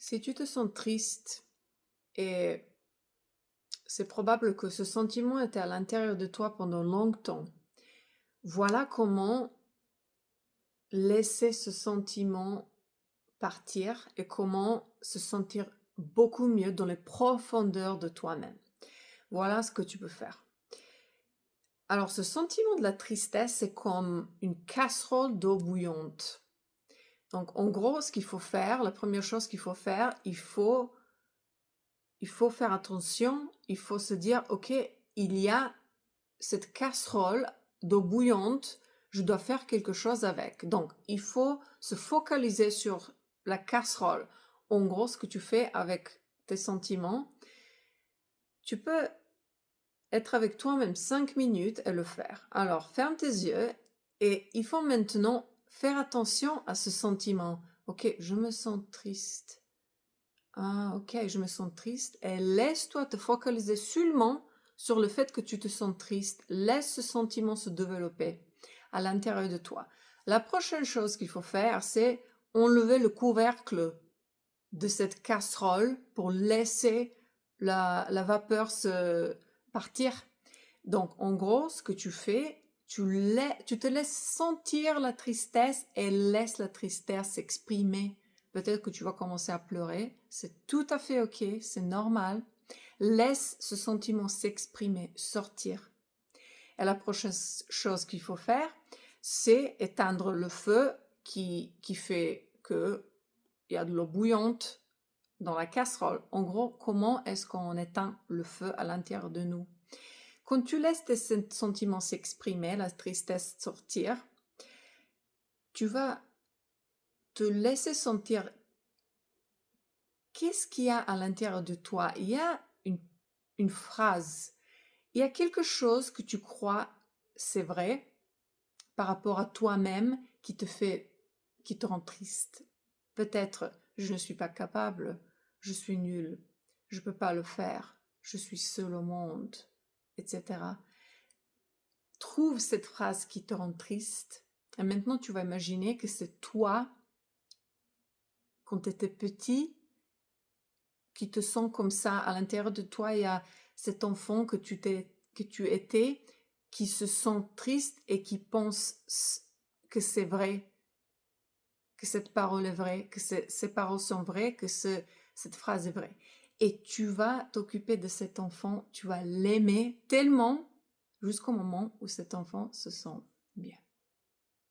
Si tu te sens triste et c'est probable que ce sentiment était à l'intérieur de toi pendant longtemps, voilà comment laisser ce sentiment partir et comment se sentir beaucoup mieux dans les profondeurs de toi-même. Voilà ce que tu peux faire. Alors, ce sentiment de la tristesse, c'est comme une casserole d'eau bouillante. Donc, en gros, ce qu'il faut faire, la première chose qu'il faut faire, il faut faire attention, il faut se dire, ok, il y a cette casserole d'eau bouillante, je dois faire quelque chose avec. Donc, il faut se focaliser sur la casserole. En gros, ce que tu fais avec tes sentiments, tu peux être avec toi-même 5 minutes et le faire. Alors, ferme tes yeux et il faut maintenant faire attention à ce sentiment. Ok, je me sens triste. Ah, ok, je me sens triste. Et laisse-toi te focaliser seulement sur le fait que tu te sens triste. Laisse ce sentiment se développer à l'intérieur de toi. La prochaine chose qu'il faut faire, c'est enlever le couvercle de cette casserole pour laisser la vapeur se partir. Donc, en gros, ce que tu fais, tu te laisses sentir la tristesse et laisse la tristesse s'exprimer. Peut-être que tu vas commencer à pleurer. C'est tout à fait OK, c'est normal. Laisse ce sentiment s'exprimer, sortir. Et la prochaine chose qu'il faut faire, c'est éteindre le feu qui fait qu'il y a de l'eau bouillante dans la casserole. En gros, comment est-ce qu'on éteint le feu à l'intérieur de nous? Quand tu laisses tes sentiments s'exprimer, la tristesse sortir, tu vas te laisser sentir qu'est-ce qu'il y a à l'intérieur de toi. Il y a une phrase, il y a quelque chose que tu crois c'est vrai par rapport à toi-même qui te rend triste. Peut-être je ne suis pas capable, je suis nulle, je ne peux pas le faire, je suis seule au monde, etc. Trouve cette phrase qui te rend triste et maintenant tu vas imaginer que c'est toi, quand tu étais petit, qui te sens comme ça. À l'intérieur de toi, il y a cet enfant que tu étais qui se sent triste et qui pense que c'est vrai, que cette parole est vraie, que ces paroles sont vraies, que cette phrase est vraie. Et tu vas t'occuper de cet enfant, tu vas l'aimer tellement jusqu'au moment où cet enfant se sent bien.